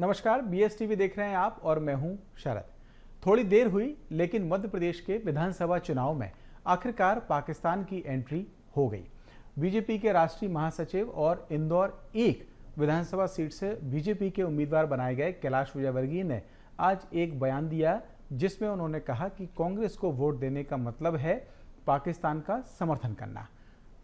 नमस्कार, BSTV देख रहे हैं आप और मैं हूं शरद। थोड़ी देर हुई लेकिन मध्य प्रदेश के विधानसभा चुनाव में आखिरकार पाकिस्तान की एंट्री हो गई। बीजेपी के राष्ट्रीय महासचिव और इंदौर 1 विधानसभा सीट से बीजेपी के उम्मीदवार बनाए गए कैलाश विजयवर्गीय ने आज एक बयान दिया जिसमें उन्होंने कहा कि कांग्रेस को वोट देने का मतलब है पाकिस्तान का समर्थन करना।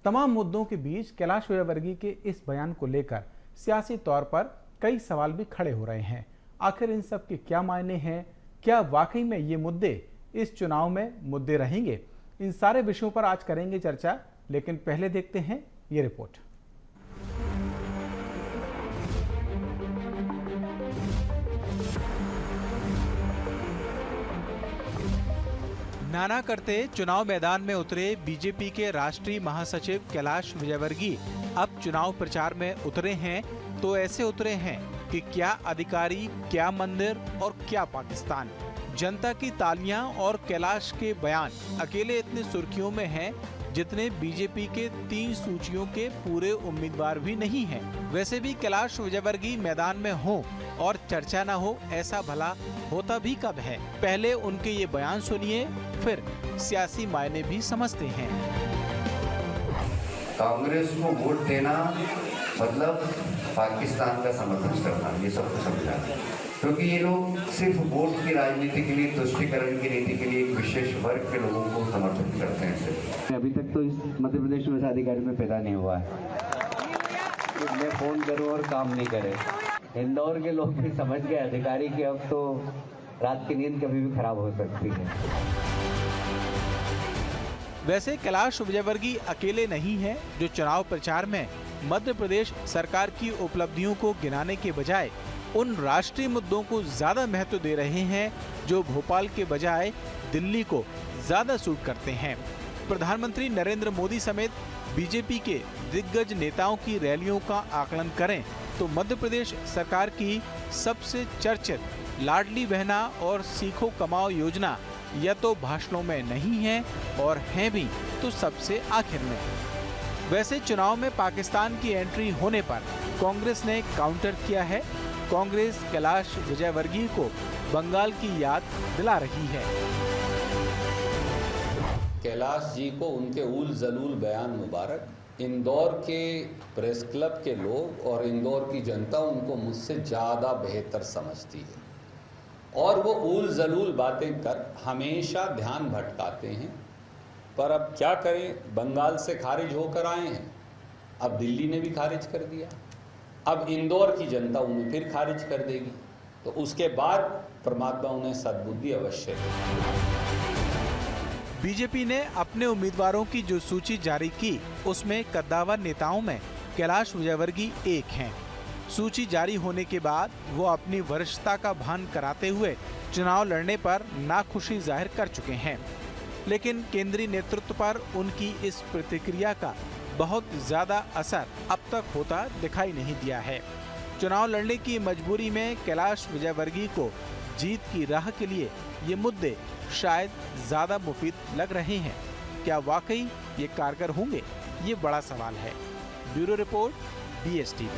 तमाम मुद्दों के बीच कैलाश विजयवर्गीय के इस बयान को लेकर सियासी तौर पर कई सवाल भी खड़े हो रहे हैं। आखिर इन सब के क्या मायने हैं? क्या वाकई में ये मुद्दे इस चुनाव में मुद्दे रहेंगे? इन सारे विषयों पर आज करेंगे चर्चा, लेकिन पहले देखते हैं ये रिपोर्ट। नाना करते चुनाव मैदान में उतरे बीजेपी के राष्ट्रीय महासचिव कैलाश विजयवर्गीय अब चुनाव प्रचार में उतरे हैं तो ऐसे उतरे हैं कि क्या अधिकारी, क्या मंदिर और क्या पाकिस्तान। जनता की तालियां और कैलाश के बयान अकेले इतने सुर्खियों में हैं जितने बीजेपी के 3 सूचियों के पूरे उम्मीदवार भी नहीं हैं। वैसे भी कैलाश विजयवर्गीय मैदान में हो और चर्चा न हो, ऐसा भला होता भी कब है। पहले उनके ये बयान सुनिए, फिर सियासी मायने भी समझते हैं। कांग्रेस को वोट देना मतलब पाकिस्तान का समर्थन करना, ये सबको समझाना, क्योंकि ये लोग सिर्फ वोट की राजनीति के लिए, तुष्टीकरण की नीति के लिए एक विशेष वर्ग के लोगों को समर्थन करते हैं सिर्फ। अभी तक तो इस मध्य प्रदेश में अधिकारी में पैदा नहीं हुआ है। मैं फोन करूं और काम नहीं करे। इंदौर के लोग भी समझ गए अधिकारी के अब तो रात की नींद कभी भी खराब हो सकती है। वैसे कैलाश विजयवर्गीय अकेले नहीं हैं जो चुनाव प्रचार में मध्य प्रदेश सरकार की उपलब्धियों को गिनाने के बजाय उन राष्ट्रीय मुद्दों को ज्यादा महत्व दे रहे हैं जो भोपाल के बजाय दिल्ली को ज्यादा सूट करते हैं। प्रधानमंत्री नरेंद्र मोदी समेत बीजेपी के दिग्गज नेताओं की रैलियों का आकलन करें तो मध्य प्रदेश सरकार की सबसे चर्चित लाडली बहना और सीखो कमाओ योजना या तो भाषणों में नहीं है और हैं भी तो सबसे आखिर में। वैसे चुनाव में पाकिस्तान की एंट्री होने पर कांग्रेस ने काउंटर किया है। कांग्रेस कैलाश विजयवर्गीय को बंगाल की याद दिला रही है। कैलाश जी को उनके उल जलूल बयान मुबारक। इंदौर के प्रेस क्लब के लोग और इंदौर की जनता उनको मुझसे ज़्यादा बेहतर समझती है और वो उल जलूल बातें कर हमेशा ध्यान भटकाते हैं। पर अब क्या करें, बंगाल से खारिज होकर आए हैं, अब दिल्ली ने भी खारिज कर दिया, अब इंदौर की जनता उन्हें फिर खारिज कर देगी, तो उसके बाद परमात्मा उन्हें सद्बुद्धि अवश्य देगा। बीजेपी ने अपने उम्मीदवारों की जो सूची जारी की उसमें कद्दावर नेताओं में कैलाश विजयवर्गीय एक हैं। सूची जारी होने के बाद वो अपनी वरिष्ठता का भान कराते हुए चुनाव लड़ने पर नाखुशी जाहिर कर चुके हैं, लेकिन केंद्रीय नेतृत्व पर उनकी इस प्रतिक्रिया का बहुत ज्यादा असर अब तक होता दिखाई नहीं दिया है। चुनाव लड़ने की मजबूरी में कैलाश विजयवर्गीय को जीत की राह के लिए ये मुद्दे शायद ज्यादा मुफीद लग रहे हैं। क्या वाकई ये कारगर होंगे? ये बड़ा सवाल है। Bureau report, BSTV।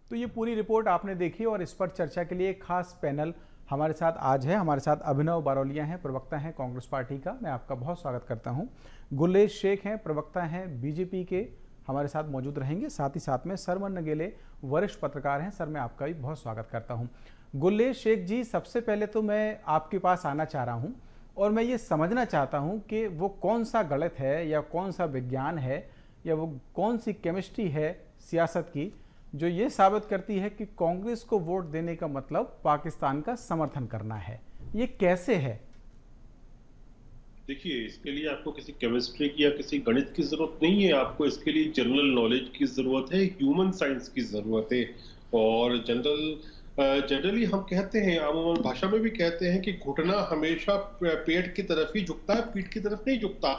तो ये पूरी रिपोर्ट आपने देखी और इस पर चर्चा के लिए एक खास पैनल हमारे साथ आज है। हमारे साथ अभिनव बारोलिया हैं, प्रवक्ता हैं कांग्रेस पार्टी का, मैं आपका बहुत स्वागत करता हूं। गुलेश शेख हैं, प्रवक्ता हैं बीजेपी के, हमारे साथ मौजूद रहेंगे। साथ ही साथ में सरवन नगेले वरिष्ठ पत्रकार हैं। सर, मैं आपका भी बहुत स्वागत करता हूं। गुलेश शेख जी, सबसे पहले तो मैं आपके पास आना चाह रहा हूं और मैं ये समझना चाहता हूं कि वो कौन सा गणित है या कौन सा विज्ञान है या वो कौन सी केमिस्ट्री है सियासत की जो ये साबित करती है कि कांग्रेस को वोट देने का मतलब पाकिस्तान का समर्थन करना है। ये कैसे है? देखिए, इसके लिए आपको किसी केमिस्ट्री की या किसी गणित की जरूरत नहीं है। आपको इसके लिए जनरल नॉलेज की जरूरत है, ह्यूमन साइंस की जरूरत है। और जनरली हम कहते हैं, आम भाषा में भी कहते हैं कि घुटना हमेशा पेट की तरफ ही झुकता है, पीठ की तरफ नहीं झुकता।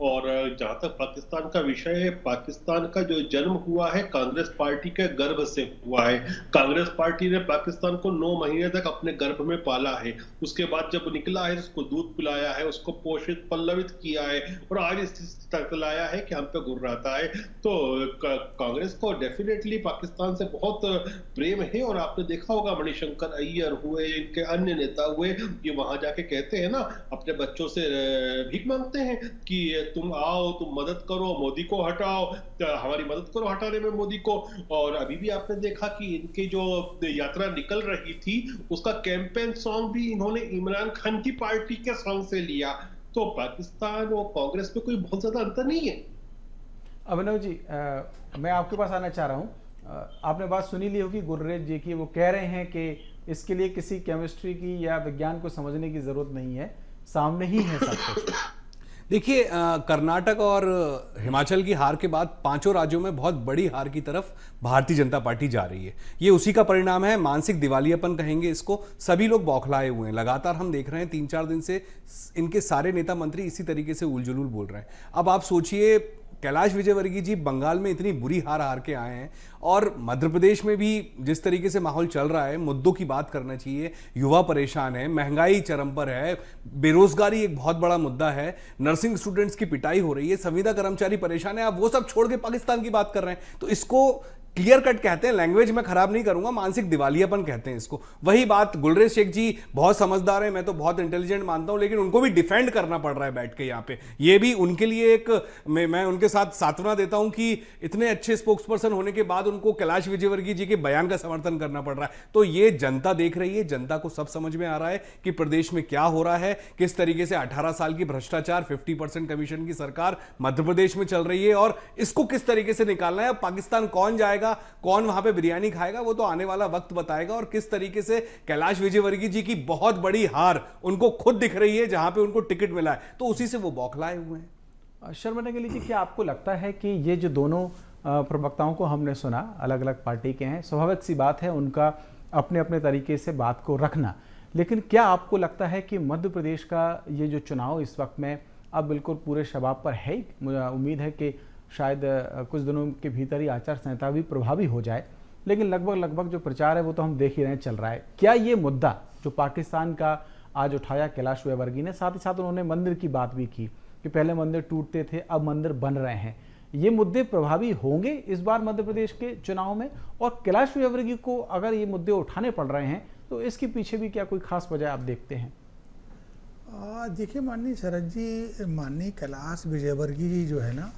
और जहां तक पाकिस्तान का विषय है, पाकिस्तान का जो जन्म हुआ है कांग्रेस पार्टी के गर्भ से हुआ है। कांग्रेस पार्टी ने पाकिस्तान को 9 महीने तक अपने गर्भ में पाला है। उसके बाद जब निकला है उसको दूध पिलाया है, उसको पोषित पल्लवित किया है और आज इस स्थिति तक लाया है कि हम पे गुर्राता है। तो कांग्रेस को डेफिनेटली पाकिस्तान से बहुत प्रेम है। और आपने देखा होगा मणिशंकर अय्यर हुए, इनके अन्य नेता हुए, ये वहां जाके कहते हैं ना, अपने बच्चों से भीख मांगते हैं कि तुम आओ, तुम मदद करो, मोदी को हटाओ, हमारी मदद करो हटाने में मोदी को। और अभी भी आपने देखा कि इनकी जो यात्रा निकल रही थी उसका कैंपेन सॉन्ग भी इन्होंने इमरान खान की पार्टी के सॉन्ग से लिया। तो पाकिस्तान और कांग्रेस में कोई बहुत ज्यादा अंतर नहीं है। अभिनव जी, मैं आपके पास आना चाह रहा हूँ। आपने बात सुनी ली होगी गुर्रेज जी की, वो कह रहे हैं कि इसके लिए किसी केमिस्ट्री की या विज्ञान को समझने की जरूरत नहीं है, सामने ही है सब कुछ। देखिए, कर्नाटक और हिमाचल की हार के बाद 5 राज्यों में बहुत बड़ी हार की तरफ भारतीय जनता पार्टी जा रही है। ये उसी का परिणाम है, मानसिक दिवालियापन कहेंगे इसको। सभी लोग बौखलाए हुए हैं, लगातार हम देख रहे हैं 3-4 दिन से इनके सारे नेता मंत्री इसी तरीके से उलझुल बोल रहे हैं। अब आप सोचिए, कैलाश विजयवर्गीय जी बंगाल में इतनी बुरी हार के आए हैं और मध्य प्रदेश में भी जिस तरीके से माहौल चल रहा है, मुद्दों की बात करना चाहिए। युवा परेशान है, महंगाई चरम पर है, बेरोजगारी एक बहुत बड़ा मुद्दा है, नर्सिंग स्टूडेंट्स की पिटाई हो रही है, संविदा कर्मचारी परेशान है। आप वो सब छोड़ के पाकिस्तान की बात कर रहे हैं, तो इसको क्लियर कट कहते हैं, लैंग्वेज में खराब नहीं करूंगा, मानसिक दिवालियापन कहते हैं इसको। वही बात, गुलरेज शेख जी बहुत समझदार है, मैं तो बहुत इंटेलिजेंट मानता हूं, लेकिन उनको भी डिफेंड करना पड़ रहा है बैठ के यहाँ पे। ये भी उनके लिए एक मैं उनके साथ सांत्वना देता हूं कि इतने अच्छे स्पोक्स पर्सन होने के बाद उनको कैलाश विजयवर्गीय जी के बयान का समर्थन करना पड़ रहा है। तो ये जनता देख रही है, जनता को सब समझ में आ रहा है कि प्रदेश में क्या हो रहा है, किस तरीके से 18 साल की भ्रष्टाचार, 50% कमीशन की सरकार मध्य प्रदेश में चल रही है और इसको किस तरीके से निकालना है। अब पाकिस्तान कौन जाएगा, कौन वहां पे बिरयानी खाएगा, वो तो आने वाला वक्त बताएगा। और किस तरीके से कैलाश विजयवर्गीय जी की बहुत बड़ी हार उनको खुद दिख रही है, जहां पे उनको टिकट मिला है, तो उसी से वो बौखलाए हुए हैं। शर्मा नगेली जी, क्या आपको लगता है कि ये जो दोनों प्रवक्ताओं को हमने सुना, अलग अलग पार्टी के हैं, स्वाभाविक सी बात है उनका अपने अपने तरीके से बात को रखना, लेकिन क्या आपको लगता है कि मध्य प्रदेश का ये जो चुनाव इस वक्त में अब बिल्कुल पूरे शबाब पर है? मुझे उम्मीद है कि शायद कुछ दिनों के भीतर ही आचार संहिता भी प्रभावी हो जाए, लेकिन लगभग जो प्रचार है वो तो हम देख ही रहे हैं चल रहा है। क्या ये मुद्दा जो पाकिस्तान का आज उठाया कैलाश विजयवर्गीय ने, साथ ही साथ उन्होंने मंदिर की बात भी की कि पहले मंदिर टूटते थे, अब मंदिर बन रहे हैं, ये मुद्दे प्रभावी होंगे इस बार मध्य प्रदेश के चुनाव में? और कैलाश विजयवर्गीय को अगर ये मुद्दे उठाने पड़ रहे हैं तो इसके पीछे भी क्या कोई खास वजह आप देखते हैं? देखिए माननीय शरद जी, माननीय कैलाश विजयवर्गीय जी जो है ना,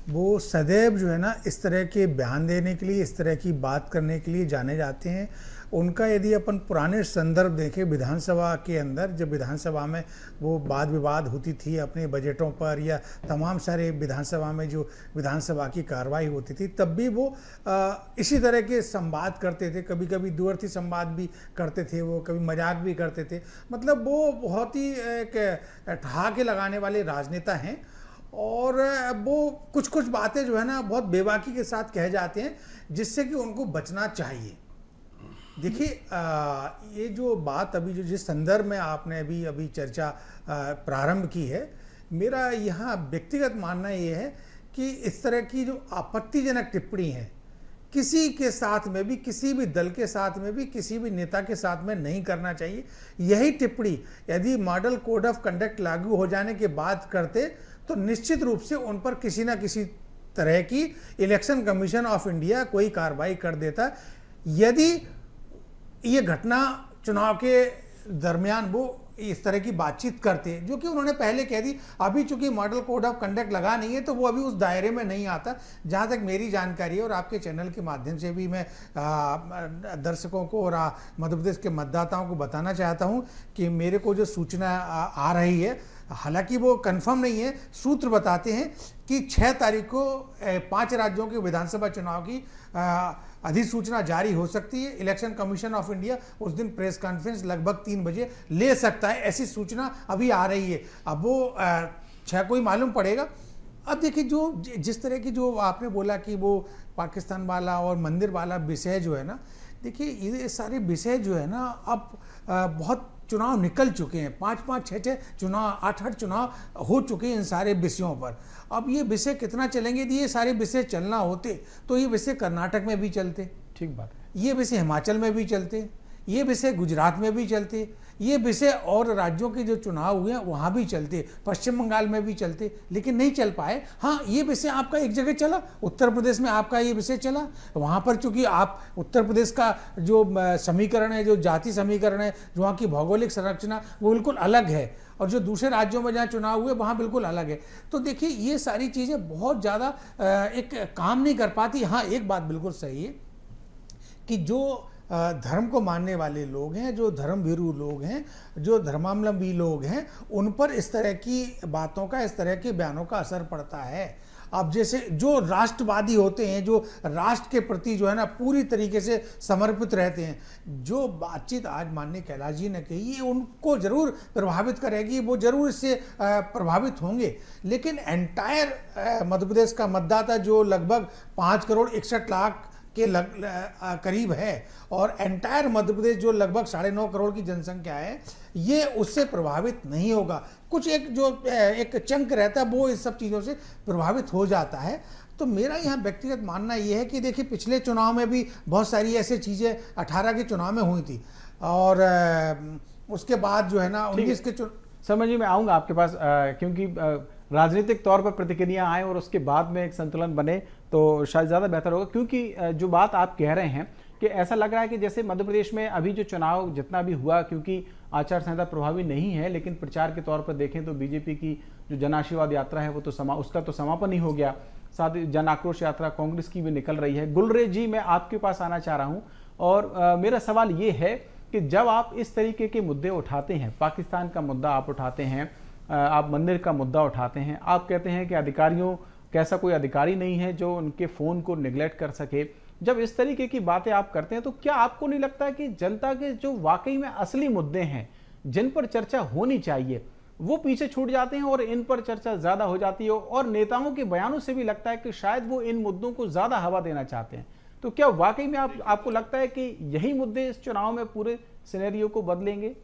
वो सदैव जो है ना इस तरह के बयान देने के लिए, इस तरह की बात करने के लिए जाने जाते हैं। उनका यदि अपन पुराने संदर्भ देखें, विधानसभा के अंदर जब विधानसभा में वो वाद विवाद होती थी अपने बजटों पर, या तमाम सारे विधानसभा में जो विधानसभा की कार्रवाई होती थी, तब भी वो इसी तरह के संवाद करते थे। कभी कभी द्वर्थी संवाद भी करते थे, वो कभी मजाक भी करते थे। मतलब वो बहुत ही एक ठहाके लगाने वाले राजनेता हैं और वो कुछ बातें जो है ना बहुत बेबाकी के साथ कह जाते हैं, जिससे कि उनको बचना चाहिए। देखिए, ये जो बात अभी जो जिस संदर्भ में आपने अभी चर्चा प्रारंभ की है, मेरा यहाँ व्यक्तिगत मानना ये है कि इस तरह की जो आपत्तिजनक टिप्पणी है, किसी के साथ में भी, किसी भी दल के साथ में भी, किसी भी नेता के साथ में नहीं करना चाहिए। यही टिप्पणी यदि मॉडल कोड ऑफ कंडक्ट लागू हो जाने के बाद करते तो निश्चित रूप से उन पर किसी ना किसी तरह की इलेक्शन कमीशन ऑफ इंडिया कोई कार्रवाई कर देता। यदि ये घटना चुनाव के दरमियान वो इस तरह की बातचीत करते, जो कि उन्होंने पहले कह दी, अभी चूंकि मॉडल कोड ऑफ कंडक्ट लगा नहीं है तो वो अभी उस दायरे में नहीं आता। जहाँ तक मेरी जानकारी है, और आपके चैनल के माध्यम से भी मैं दर्शकों को और मध्य प्रदेश के मतदाताओं को बताना चाहता हूँ कि मेरे को जो सूचना आ रही है, हालांकि वो कंफर्म नहीं है, सूत्र बताते हैं कि 6 तारीख को 5 राज्यों के विधानसभा चुनाव की अधिसूचना जारी हो सकती है। इलेक्शन कमीशन ऑफ इंडिया उस दिन प्रेस कॉन्फ्रेंस लगभग 3 बजे ले सकता है, ऐसी सूचना अभी आ रही है। अब वो 6 को ही मालूम पड़ेगा। अब देखिए, जो जिस तरह की जो आपने बोला कि वो पाकिस्तान वाला और मंदिर वाला विषय जो है ना, देखिए ये सारे विषय जो है ना अब बहुत चुनाव निकल चुके हैं, 5-5, 6-6 चुनाव, 8-8 चुनाव हो चुके हैं इन सारे विषयों पर। अब ये विषय कितना चलेंगे? ये सारे विषय चलना होते तो ये विषय कर्नाटक में भी चलते, ठीक बात है, ये विषय हिमाचल में भी चलते, ये विषय गुजरात में भी चलते, ये विषय और राज्यों के जो चुनाव हुए हैं वहाँ भी चलते, पश्चिम बंगाल में भी चलते, लेकिन नहीं चल पाए। हाँ, ये विषय आपका एक जगह चला, उत्तर प्रदेश में आपका ये विषय चला। वहाँ पर चूंकि आप उत्तर प्रदेश का जो समीकरण है, जो जाति समीकरण है, जो वहाँ की भौगोलिक संरचना, वो बिल्कुल अलग है, और जो दूसरे राज्यों में जहाँ चुनाव हुए वहाँ बिल्कुल अलग है। तो देखिए, ये सारी चीज़ें बहुत ज़्यादा एक काम नहीं कर पाती। हाँ, एक बात बिल्कुल सही है कि जो धर्म को मानने वाले लोग हैं, जो धर्मभीरू लोग हैं, जो धर्मावलंबी लोग हैं, उन पर इस तरह की बातों का, इस तरह के बयानों का असर पड़ता है। अब जैसे जो राष्ट्रवादी होते हैं, जो राष्ट्र के प्रति जो है ना पूरी तरीके से समर्पित रहते हैं, जो बातचीत आज माननीय कैलाश जी ने कही, ये उनको जरूर प्रभावित करेगी, वो जरूर इससे प्रभावित होंगे। लेकिन एंटायर मध्य प्रदेश का मतदाता जो लगभग 5,61,00,000 के करीब है, और एंटायर मध्य प्रदेश जो लगभग 9.5 करोड़ की जनसंख्या है, ये उससे प्रभावित नहीं होगा। कुछ एक चंक रहता है, वो इस सब चीज़ों से प्रभावित हो जाता है। तो मेरा यहाँ व्यक्तिगत मानना ये है कि देखिए, पिछले चुनाव में भी बहुत सारी ऐसी चीज़ें 18 के चुनाव में हुई थी, और उसके बाद जो है ना 19 के समझ में आऊँगा आपके पास, क्योंकि राजनीतिक तौर पर प्रतिक्रिया आए और उसके बाद में एक संतुलन बने तो शायद ज़्यादा बेहतर होगा। क्योंकि जो बात आप कह रहे हैं कि ऐसा लग रहा है कि जैसे मध्य प्रदेश में अभी जो चुनाव जितना भी हुआ, क्योंकि आचार संहिता प्रभावी नहीं है, लेकिन प्रचार के तौर पर देखें तो बीजेपी की जो जन आशीर्वाद यात्रा है वो तो उसका तो समापन ही हो गया। साथ ही जन आक्रोश यात्रा कांग्रेस की भी निकल रही है। गुलरेज जी, मैं आपके पास आना चाह रहा हूँ, और मेरा सवाल ये है कि जब आप इस तरीके के मुद्दे उठाते हैं, पाकिस्तान का मुद्दा आप उठाते हैं, आप मंदिर का मुद्दा उठाते हैं, आप कहते हैं कि अधिकारियों कैसा कोई अधिकारी नहीं है जो उनके फ़ोन को निगलेक्ट कर सके, जब इस तरीके की बातें आप करते हैं तो क्या आपको नहीं लगता कि जनता के जो वाकई में असली मुद्दे हैं, जिन पर चर्चा होनी चाहिए, वो पीछे छूट जाते हैं और इन पर चर्चा ज़्यादा हो जाती है? और नेताओं के बयानों से भी लगता है कि शायद वो इन मुद्दों को ज़्यादा हवा देना चाहते हैं। तो क्या वाकई में आपको लगता है कि यही मुद्दे इस चुनाव में पूरे सिनेरियो को बदलेंगे?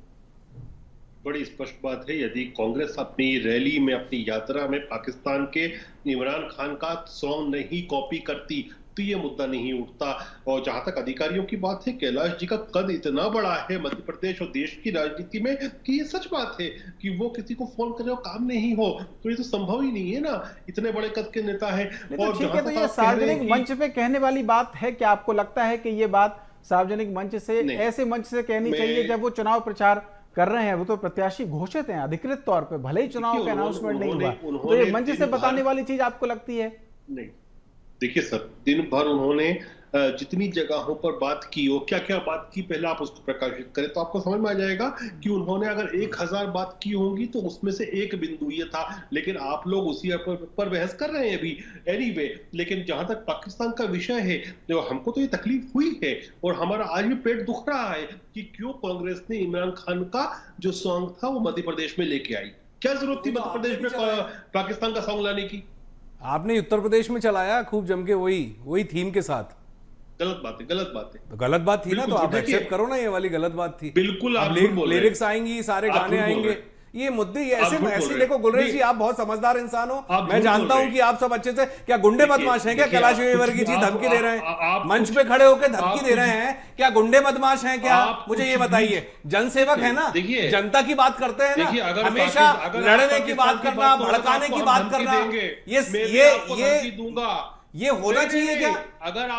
बड़ी स्पष्ट बात है, यदि कांग्रेस अपनी रैली में, अपनी यात्रा में पाकिस्तान के इमरान खान का सॉन्ग नहीं कॉपी करती तो ये मुद्दा नहीं उठता। और जहां तक अधिकारियों की बात है, कैलाश जी का कद इतना बड़ा है मध्य प्रदेश और देश की राजनीति में कि ये सच बात है कि वो किसी को फोन करे और काम नहीं हो, तो ये तो संभव ही नहीं है ना, इतने बड़े कद के नेता है। और ठीक है, तो ये सार्वजनिक मंच पे कहने वाली बात है, क्या आपको लगता है कि ये बात सार्वजनिक मंच से, ऐसे मंच से कहनी चाहिए जब वो चुनाव प्रचार कर रहे हैं? वो तो प्रत्याशी घोषित हैं अधिकृत तौर पे, भले ही चुनाव का अनाउंसमेंट नहीं हुआ, तो ये मंच से बताने वाली चीज आपको लगती है? नहीं, देखिए सर, दिन भर उन्होंने जितनी जगहों पर बात की हो, क्या क्या बात की, पहले आप उसको प्रकाशित करें तो आपको समझ में आ जाएगा कि उन्होंने अगर 1000 बात की होंगी तो उसमें से एक बिंदु ये था। लेकिन आप लोग उसी पर बहस कर रहे हैं अभी। एनीवे, लेकिन जहां तक पाकिस्तान का विषय है, जो हमको तो ये तकलीफ हुई है और हमारा आज भी पेट दुख रहा है कि क्यों कांग्रेस ने इमरान खान का जो सॉन्ग था वो मध्य प्रदेश में लेके आई। क्या जरूरत थी मध्य प्रदेश में पाकिस्तान का सॉन्ग लाने की? आपने उत्तर प्रदेश में चलाया खूब जम के, वही थीम के साथ। गलत बात है, गलत बात है। तो गलत बात थी ना, तो आप एक्सेप्ट करो ना, ये वाली गलत बात थी। बिल्कुल, आप लिरिक्स आएंगी, सारे गाने आएंगे, ये मुद्दे ऐसे देखो गुलरेज जी, आप बहुत समझदार इंसान हो, मैं जानता हूं कि आप सब अच्छे से, क्या गुंडे बदमाश हैं क्या? कैलाश विजयवर्गीय जी धमकी दे रहे हैं, मंच पे खड़े होकर धमकी दे रहे हैं, क्या गुंडे बदमाश हैं क्या? मुझे ये बताइए, जनसेवक है ना, जनता की बात करते हैं ना, हमेशा लड़ने की बात करना, भड़काने की बात करना, ये होना चाहिए क्या? अगर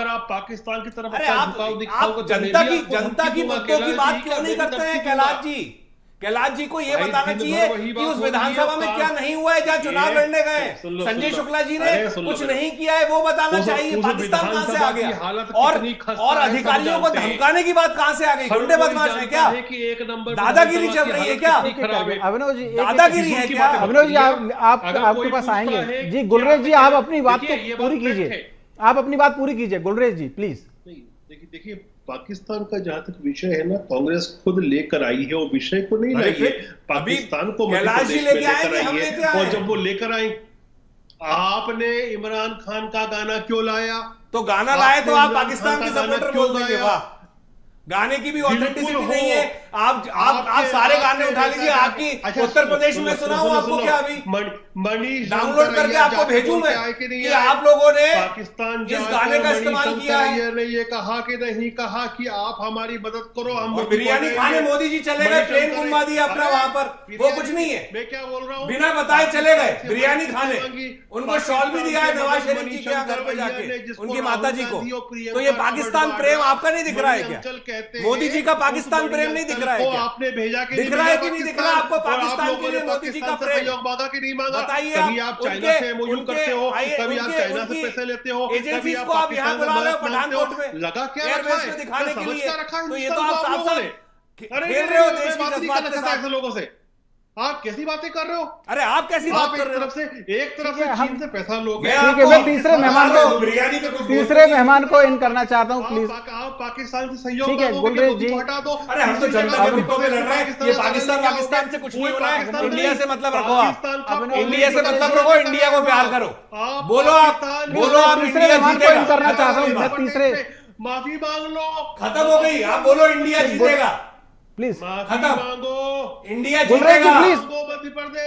आप पाकिस्तान की तरफ आप जनता की मुद्दों की बात क्यों नहीं करते हैं कैलाश जी? कैलाश जी को यह बताना चाहिए कि उस विधानसभा में क्या नहीं हुआ है जहां चुनाव लड़ने गए। संजय शुक्ला जी ने कुछ नहीं किया है, वो बताना चाहिए। पाकिस्तान कहां से आ गया? और अधिकारियों को धमकाने की बात कहां से आ गई? गुंडे बदमाश है क्या? दादागिरी चल रही है क्या? अभिनव जी, दादागिरी है क्या? अभिनव जी, आप आपके पास आएंगे जी। गुलरेज जी, आप अपनी बात को पूरी कीजिए, आप अपनी बात पूरी कीजिए। गुलरेज जी प्लीज। देखिए, पाकिस्तान का जहां तक विषय है ना, कांग्रेस खुद लेकर आई है, वो विषय को नहीं लाई है, पाकिस्तान को कैलाश जी लेकर आई है। और जब वो लेकर आई, आपने इमरान खान का गाना क्यों लाया? तो गाना लाए तो आप पाकिस्तान के सपोर्टर बोल देंगे। वाह, गाने की भी ऑथेंटिसिटी नहीं है। आप सारे गाने उठा लीजिए। आपकी उत्तर प्रदेश में सुनाऊं आपको क्या? अभी डाउनलोड करके आपको भेजूं मैं कि आप लोगों ने पाकिस्तान इस गाने का इस्तेमाल किया है। ये कहा कि नहीं कहा कि आप हमारी मदद करो, हम बिरयानी खाने मोदी जी चले गए, प्लेन घुमा दिया अपना वहां पर, वो कुछ नहीं है। मैं क्या बोल रहा हूँ, बिना बताए चले गए बिरयानी खाने। उनको शॉल भी दिया है नवाज शरीफ जी के घर पे जाके, उनकी माता जी को। तो ये पाकिस्तान प्रेम आपका नहीं दिख रहा है क्या? मोदी जी का पाकिस्तान प्रेम नहीं दिख रहा है क्या? आपने भेजा कि दिख रहा है कि नहीं दिख रहा आपको पाकिस्तान के लिए मोदी जी का प्रेम? मांगा कि नहीं मांगा? बताइए कभी आप चाइना से एमओयू करते हो, कभी आप चाइना से पैसे लेते हो, एजेंसीज को आप यहाँ बुला रहे हो पठानकोट में लगा क्या एयरबेस में दिखाने के लिए। तो ये तो आप साफ साफ अरे खेल रहे हो देश की जज्बात के साथ। ऐसे लोगों से आप कैसी बातें कर रहे हो? अरे आप कैसी बात कर रहे हो? एक तरफ से चीन से पैसा लोगे। ठीक है, मैं तीसरे मेहमान को इन करना चाहता हूँ प्लीज। आप पाकिस्तान से सहयोग ठीक है गुलरेज जी। हटा दो। अरे हम तो जनता के हितों में लड़ रहे हैं। ये पाकिस्तान से कुछ नहीं होना है। इंडिया से मतलब रखो आप, इंडिया से मतलब रखो, इंडिया को प्यार करो। बोलो आप तीसरे मेहमान को इन करना चाहता हूँ मैं। तीसरे माफी मांग लो, खत्म हो गई। आप बोलो इंडिया जीतेगा, प्लीज खत्म। इंडिया गुलरेज जी जीतेगा, प्लीज।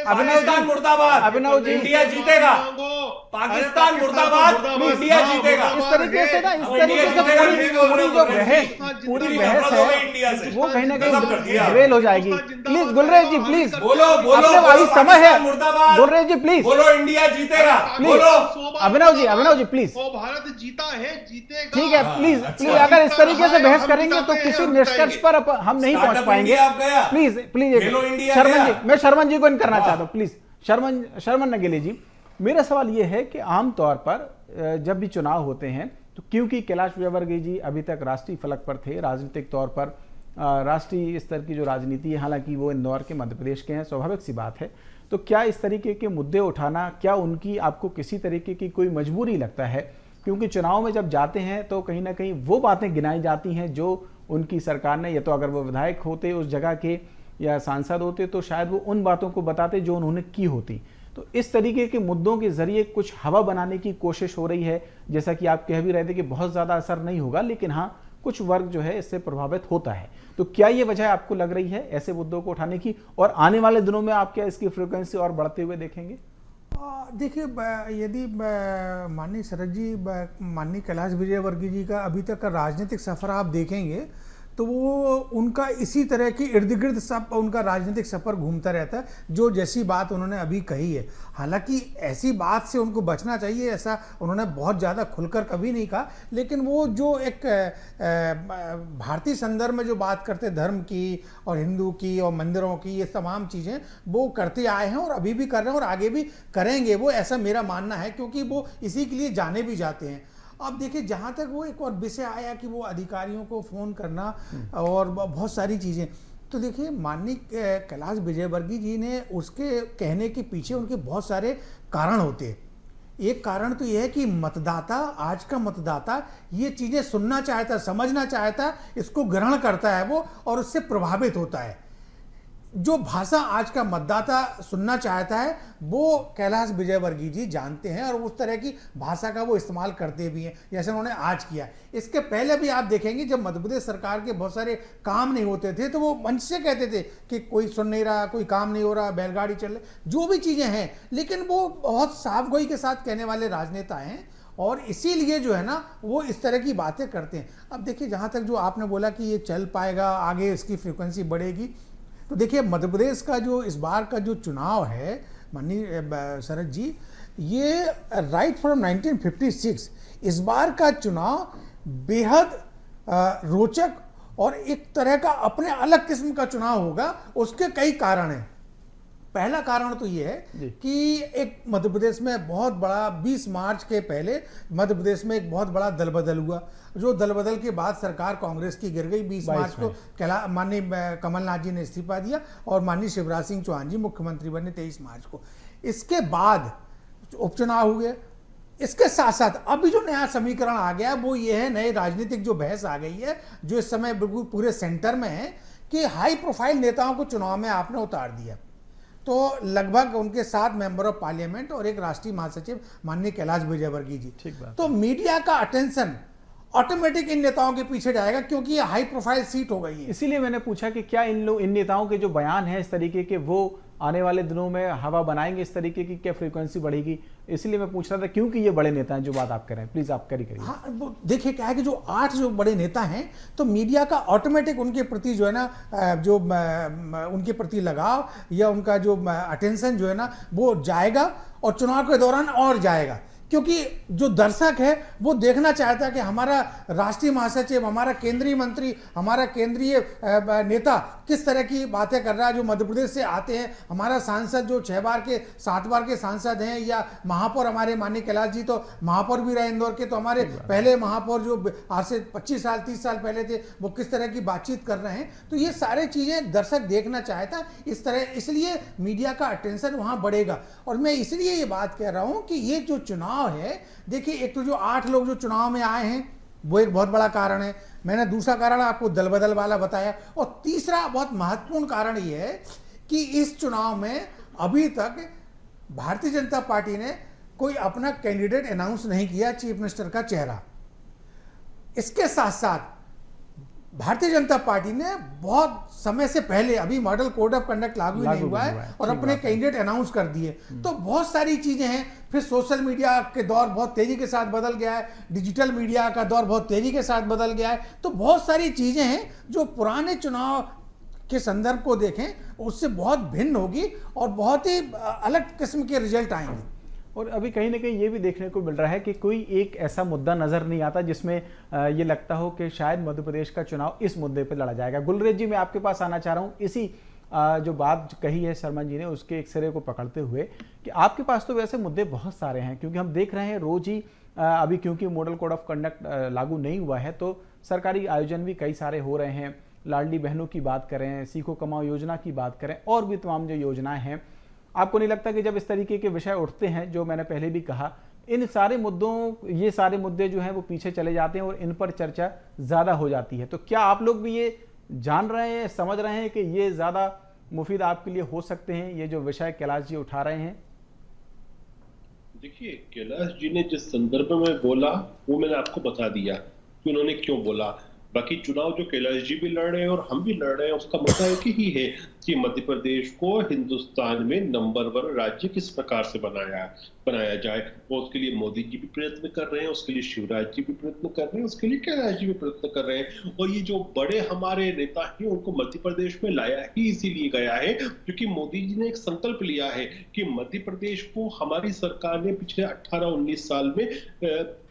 पाकिस्तान मुर्दाबाद, अभिनव जी। इंडिया जीतेगा, पाकिस्तान मुर्दाबाद, इंडिया जीतेगा। इस तरीके से ना, इस तरीके से पूरी बहस है वो कहीं ना कहीं रेल हो जाएगी। प्लीज गुलरेज जी प्लीज बोलो अपने अभी समय है। गुलरेज जी प्लीज बोलो इंडिया जीतेगा, बोलो। अभिनव जी प्लीज। भारत जीता है, जीतेगा। ठीक है प्लीज प्लीज। अगर इस तरीके से बहस करेंगे तो किसी निष्कर्ष पर हम नहीं पहुंच पाएंगे। प्लीज प्लीज शर्मन जी, मैं शर्मन जी को इन करना चाहता हूँ प्लीज। शर्मन नगेले जी, मेरा सवाल ये है कि आमतौर पर जब भी चुनाव होते हैं तो क्योंकि कैलाश विजयवर्गीय जी अभी तक राष्ट्रीय फलक पर थे, राजनीतिक तौर पर राष्ट्रीय स्तर की जो राजनीति है, हालांकि वो इंदौर के मध्य प्रदेश के हैं, स्वाभाविक सी बात है। तो क्या इस तरीके के मुद्दे उठाना, क्या उनकी आपको किसी तरीके की कोई मजबूरी लगता है? क्योंकि चुनाव में जब जाते हैं तो कहीं ना कहीं वो बातें गिनाई जाती हैं जो उनकी सरकार ने, या तो अगर वो विधायक होते उस जगह के या सांसद होते तो शायद वो उन बातों को बताते जो उन्होंने की होती। तो इस तरीके के मुद्दों के जरिए कुछ हवा बनाने की कोशिश हो रही है, जैसा कि आप कह भी रहे थे कि बहुत ज़्यादा असर नहीं होगा, लेकिन हाँ कुछ वर्ग जो है इससे प्रभावित होता है। तो क्या ये वजह आपको लग रही है ऐसे मुद्दों को उठाने की, और आने वाले दिनों में आप क्या इसकी फ्रिक्वेंसी और बढ़ते हुए देखेंगे? देखिए, यदि माननीय शरद जी, माननीय कैलाश विजयवर्गीय जी का अभी तक का राजनीतिक सफ़र आप देखेंगे तो वो उनका इसी तरह की इर्द गिर्द सब उनका राजनीतिक सफ़र घूमता रहता है, जो जैसी बात उन्होंने अभी कही है। हालांकि ऐसी बात से उनको बचना चाहिए, ऐसा उन्होंने बहुत ज़्यादा खुलकर कभी नहीं कहा, लेकिन वो जो एक भारतीय संदर्भ में जो बात करते धर्म की और हिंदू की और मंदिरों की, ये तमाम चीज़ें वो करते आए हैं और अभी भी कर रहे हैं और आगे भी करेंगे वो, ऐसा मेरा मानना है, क्योंकि वो इसी के लिए जाने भी जाते हैं। अब देखिए, जहाँ तक वो एक और विषय आया कि वो अधिकारियों को फ़ोन करना और बहुत सारी चीज़ें, तो देखिए माननीय कैलाश विजयवर्गीय जी ने उसके कहने के पीछे उनके बहुत सारे कारण होते हैं। एक कारण तो यह है कि मतदाता, आज का मतदाता ये चीज़ें सुनना चाहता, समझना चाहता, इसको ग्रहण करता है वो और उससे प्रभावित होता है। जो भाषा आज का मतदाता सुनना चाहता है वो कैलाश विजयवर्गीय जी जानते हैं और उस तरह की भाषा का वो इस्तेमाल करते भी हैं, जैसे उन्होंने आज किया। इसके पहले भी आप देखेंगे जब मध्य प्रदेश सरकार के बहुत सारे काम नहीं होते थे तो वो मंच से कहते थे कि कोई सुन नहीं रहा, कोई काम नहीं हो रहा, बैलगाड़ी चल रही, जो भी चीज़ें हैं, लेकिन वो बहुत साफ गोई के साथ कहने वाले राजनेता हैं और इसीलिए जो है ना वो इस तरह की बातें करते हैं। अब देखिए, जहाँ तक जो आपने बोला कि ये चल पाएगा, आगे इसकी फ्रिक्वेंसी बढ़ेगी, तो देखिए मध्य प्रदेश का जो इस बार का जो चुनाव है माननीय शरद जी, ये राइट फ्रॉम 1956 इस बार का चुनाव बेहद रोचक और एक तरह का अपने अलग किस्म का चुनाव होगा। उसके कई कारण हैं। पहला कारण तो ये है कि एक मध्य प्रदेश में बहुत बड़ा 20 मार्च के पहले मध्य प्रदेश में एक बहुत बड़ा दल बदल हुआ, जो दल बदल के बाद सरकार कांग्रेस की गिर गई। 20 मार्च को माननीय कमलनाथ जी ने इस्तीफा दिया और माननीय शिवराज सिंह चौहान जी मुख्यमंत्री बने 23 मार्च को। इसके बाद उपचुनाव हुए। इसके साथ साथ अभी जो नया समीकरण आ गया वो ये है, नई राजनीतिक जो बहस आ गई है जो इस समय बिल्कुल पूरे सेंटर में है, कि हाई प्रोफाइल नेताओं को चुनाव में आपने उतार दिया। तो लगभग उनके 7 मेंबर ऑफ पार्लियामेंट और एक राष्ट्रीय महासचिव माननीय कैलाश विजयवर्गीय जी। तो मीडिया का अटेंशन ऑटोमेटिक इन नेताओं के पीछे जाएगा, क्योंकि ये हाई प्रोफाइल सीट हो गई है। इसीलिए मैंने पूछा कि क्या इन नेताओं के जो बयान है इस तरीके के, वो आने वाले दिनों में हवा बनाएंगे इस तरीके की, क्या फ्रीक्वेंसी बढ़ेगी? इसलिए मैं पूछ रहा था, क्योंकि ये बड़े नेता हैं जो बात आप कर रहे हैं। प्लीज आप करिए। हाँ, देखिए क्या है कि जो 8 जो बड़े नेता हैं, तो मीडिया का ऑटोमेटिक उनके प्रति जो है ना, जो उनके प्रति लगाव या उनका जो अटेंशन जो है ना, वो जाएगा और चुनाव के दौरान और जाएगा, क्योंकि जो दर्शक है वो देखना चाहता है कि हमारा राष्ट्रीय महासचिव, हमारा केंद्रीय मंत्री, हमारा केंद्रीय नेता किस तरह की बातें कर रहा है। जो मध्य प्रदेश से आते हैं, हमारा सांसद जो 6 बार के 7 बार के सांसद हैं, या महापौर हमारे माननीय कैलाश जी तो महापौर भी रहे इंदौर के, तो हमारे पहले महापौर जो आज से 25 साल 30 साल पहले थे, वो किस तरह की बातचीत कर रहे हैं। तो ये सारी चीज़ें दर्शक देखना चाहता है इस तरह, इसलिए मीडिया का अटेंशन वहाँ बढ़ेगा। और मैं इसलिए ये बात कह रहा हूँ कि ये जो चुनाव है, देखिए एक तो जो 8 लोग जो चुनाव में आए हैं वो एक बहुत बड़ा कारण है। मैंने दूसरा कारण आपको दल बदल वाला बताया, और तीसरा बहुत महत्वपूर्ण कारण ये है कि इस चुनाव में अभी तक भारतीय जनता पार्टी ने कोई अपना कैंडिडेट अनाउंस नहीं किया, चीफ मिनिस्टर का चेहरा। इसके साथ साथ भारतीय जनता पार्टी ने बहुत समय से पहले, अभी मॉडल कोड ऑफ कंडक्ट लागू नहीं हुआ है, और अपने कैंडिडेट अनाउंस कर दिए। तो बहुत सारी चीजें हैं। फिर सोशल मीडिया के दौर बहुत तेजी के साथ बदल गया है, डिजिटल मीडिया का दौर बहुत तेजी के साथ बदल गया है। तो बहुत सारी चीजें हैं जो पुराने चुनाव के संदर्भ को देखें उससे बहुत भिन्न होगी और बहुत ही अलग किस्म के रिजल्ट आएंगे। और अभी कहीं ना कहीं ये भी देखने को मिल रहा है कि कोई एक ऐसा मुद्दा नजर नहीं आता जिसमें ये लगता हो कि शायद मध्य प्रदेश का चुनाव इस मुद्दे पर लड़ा जाएगा। गुलरेज जी, मैं आपके पास आना चाह रहा हूँ इसी जो बात कही है शर्मा जी ने, उसके एक सिरे को पकड़ते हुए कि आपके पास तो वैसे मुद्दे बहुत सारे हैं, क्योंकि हम देख रहे हैं रोज ही अभी, क्योंकि मॉडल कोड ऑफ कंडक्ट लागू नहीं हुआ है, तो सरकारी आयोजन भी कई सारे हो रहे हैं। लाडली बहनों की बात करें, सीखो कमाओ योजना की बात करें, और भी तमाम जो योजनाएं हैं। आपको नहीं लगता कि जब इस तरीके के विषय उठते हैं, जो मैंने पहले भी कहा, इन सारे मुद्दों, ये सारे मुद्दे जो हैं वो पीछे चले जाते हैं और इन पर चर्चा ज़्यादा हो जाती है? तो क्या आप लोग भी ये जान रहे हैं, समझ रहे हैं कि ये ज़्यादा मुफीद आपके लिए हो सकते हैं, ये जो विषय कैलाश जी उठा रहे हैं? देखिए, कैलाश जी ने जिस संदर्भ में बोला वो मैंने आपको बता दिया कि उन्होंने क्यों बोला। बाकी चुनाव जो कैलाश जी भी लड़ रहे हैं और हम भी लड़ रहे हैं, उसका मुद्दा एक ही है कि मध्य प्रदेश को हिंदुस्तान में नंबर 1 राज्य किस प्रकार से बनाया जाए। और उसके लिए मोदी जी भी प्रयत्न कर रहे हैं, उसके लिए शिवराज जी भी प्रयत्न कर रहे हैं, उसके लिए कैलाश जी भी प्रयत्न कर रहे हैं। और ये जो बड़े हमारे नेता हैं, उनको मध्य प्रदेश में लाया ही इसीलिए गया है क्योंकि मोदी जी ने एक संकल्प लिया है कि मध्य प्रदेश को हमारी सरकार ने पिछले 18-19 साल में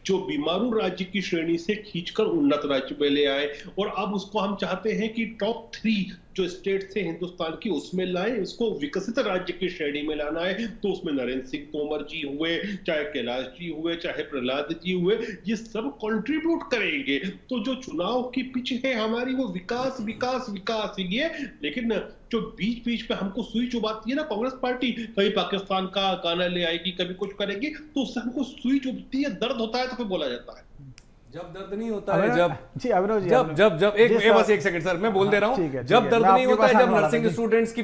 जो बीमारू राज्य की श्रेणी से खींचकर उन्नत राज्य में ले आए, और अब उसको हम चाहते हैं कि टॉप 3 जो स्टेट से हिंदुस्तान की उसमें लाए, इसको विकसित राज्य की श्रेणी में लाना है। तो उसमें नरेंद्र सिंह तोमर जी हुए, चाहे कैलाश जी हुए, चाहे प्रहलाद जी हुए, ये सब कंट्रीब्यूट करेंगे। तो जो चुनाव की पिच है हमारी, वो विकास विकास विकास ही है। लेकिन जो बीच बीच पे हमको सुई चुभाती है ना कांग्रेस पार्टी, कभी पाकिस्तान का गाना ले आएगी, कभी कुछ करेगी, तो उससे हमको सुई चुभती है, दर्द होता है, तो फिर बोला जाता है। जब दर्द नहीं होता है, जब बस एक सेकंड सर, मैं बोल दे रहा हूँ, जब दर्द नहीं होता है, जब नर्सिंग स्टूडेंट्स की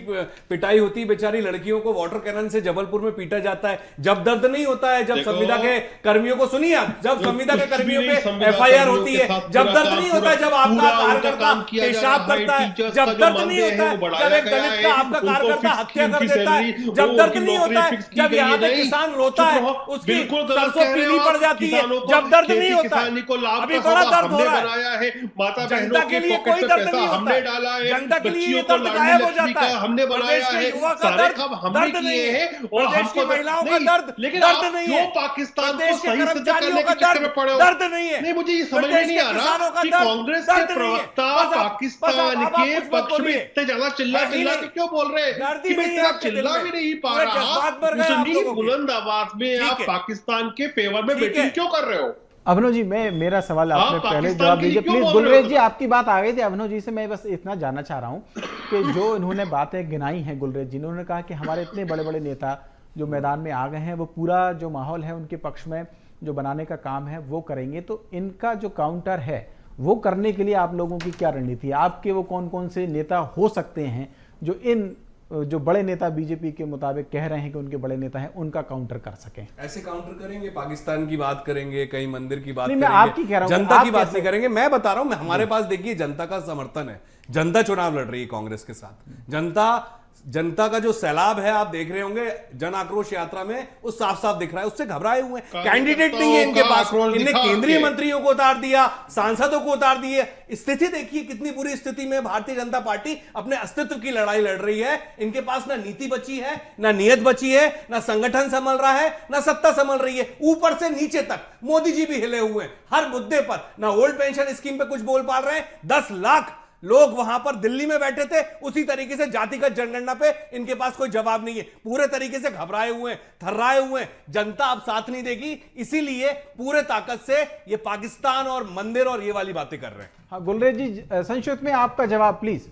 पिटाई होती है, बेचारी लड़कियों को वाटर कैनन से जबलपुर में पीटा जाता है, जब दर्द नहीं होता है, जब संविदा के कर्मियों को, सुनिए आप, जब संविदा के कर्मियों पे FIR होती है, जब दर्द नहीं होता है, जब आपका कार्यकर्ता पेशाब करता है, जब दर्द नहीं होता है, जब एक दलित का आपका कार्यकर्ता हत्या कर देता है, जब दर्द नहीं होता है, जब यहाँ पे किसान रोता है, उसकी सरसों पीली पड़ जाती है, जब दर्द नहीं होता है, अभी बड़ा दर्द हो रहा है। माता जनता के लिए कोई दर्द नहीं होता है, डाला है, जनता के लिए ये दर्द गायब हो जाता है। हमने बनाया है, सारे काम हमने किए हैं, और हमको महिलाओं का दर्द, लेकिन दर्द नहीं है, पाकिस्तान को देश के सही से करने के चक्कर में पड़े हो। दर्द नहीं है। नहीं, मुझे ये समझ में नहीं आ रहा कि कांग्रेस के प्रवक्ता पाकिस्तान के पक्ष में इतने ज्यादा चिल्ला के क्यों बोल रहे हैं कि मैं इतना चिल्ला भी नहीं पा रहा, उतनी बुलंद आवाज में आप पाकिस्तान के फेवर में बैटिंग क्यों कर रहे हो? अभिनव जी, मेरा सवाल आपने पहले जवाब दीजिए प्लीज। गुलरेज जी, आपकी बात आ गई थी अभिनव जी से, मैं बस इतना जानना चाह रहा हूं कि जो इन्होंने बातें गिनाई हैं गुलरेज जी ने, उन्होंने कहा कि हमारे इतने बड़े बड़े नेता जो मैदान में आ गए हैं, वो पूरा जो माहौल है उनके पक्ष में जो बनाने का काम है वो करेंगे। तो इनका जो काउंटर है वो करने के लिए आप लोगों की क्या रणनीति है? आपके वो कौन कौन से नेता हो सकते हैं जो इन जो बड़े नेता बीजेपी के मुताबिक कह रहे हैं कि उनके बड़े नेता हैं, उनका काउंटर कर सकें। ऐसे काउंटर करेंगे, पाकिस्तान की बात करेंगे, कहीं मंदिर की बात नहीं, करेंगे, मैं आपकी कह रहा हूं, जनता आप की बात कैसे- नहीं करेंगे। मैं बता रहा हूं, हमारे पास देखिए जनता का समर्थन है, जनता चुनाव लड़ रही है कांग्रेस के साथ। जनता का जो सैलाब है, आप देख रहे होंगे जन आक्रोश यात्रा में, वो साफ साफ दिख रहा है, उससे घबराए हुए हैं। कैंडिडेट नहीं है इनके पास, इनने केंद्रीय मंत्रियों को उतार दिया, सांसदों को उतार दिए। स्थिति देखिए कितनी बुरी स्थिति में भारतीय जनता पार्टी अपने अस्तित्व की लड़ाई लड़ रही है। इनके पास ना नीति बची है, ना नियत बची है, ना संगठन संभल रहा है, ना सत्ता संभल रही है। ऊपर से नीचे तक मोदी जी भी हिले हुए हैं हर मुद्दे पर। ना ओल्ड पेंशन स्कीम पे कुछ बोल पा रहे हैं। 10 लाख लोग वहां पर दिल्ली में बैठे थे, उसी तरीके से जातिगत जनगणना पे इनके पास कोई जवाब नहीं है। पूरे तरीके से घबराए हुए हैं, थर्राए हुए हैं। जनता अब साथ नहीं देगी, इसीलिए पूरे ताकत से ये पाकिस्तान और मंदिर और ये वाली बातें कर रहे हैं। हाँ गुलरेज जी, संक्षिप्त में आपका जवाब प्लीज।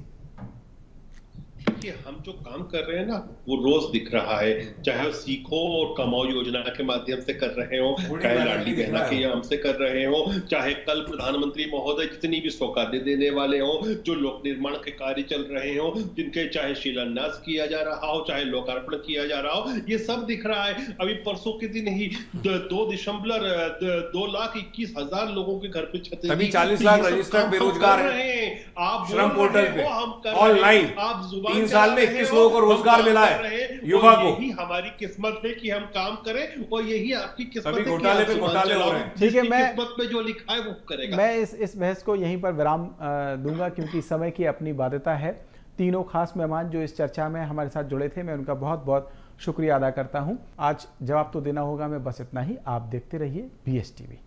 कि हम जो काम कर रहे हैं ना, वो रोज दिख रहा है, चाहे सीखो और कमाओ योजना के माध्यम से कर रहे हो, चाहे लाडली बहना के नाम से कर रहे हो, चाहे कल प्रधानमंत्री महोदय जितनी भी सौगातें देने वाले हो, जो लोक निर्माण के कार्य चल रहे हो, जिनके चाहे शिलान्यास किया जा रहा हो, चाहे लोकार्पण किया जा रहा हो, ये सब दिख रहा है। अभी परसों के दिन ही 2 दिसंबर 2,21,000 लोगों के घर पे छतें, अभी 40 लाख रजिस्टर्ड बेरोजगार हैं। आप श्रम पोर्टल पे ऑनलाइन, आप 3 साल में 21 लोगों को रोजगार मिला है, युवा को। यही हमारी किस्मत है कि हम काम करें, और यही आपकी किस्मत है कि घोटाले आप पे जुबान घोटाले हो चलाओ। रहे हैं। ठीक है, जिसकी मैं- किस्मत में जो लिखा है वो करेगा। मैं इस बहस को यहीं पर विराम दूंगा, क्योंकि समय की अपनी बाध्यता है। तीनों खास मेहमान जो इस चर्चा में हमारे साथ जुड़े थे, मैं उनका बहुत बहुत शुक्रिया अदा करता हूं। आज जवाब तो देना होगा, मैं बस इतना ही। आप देखते रहिए BSTV।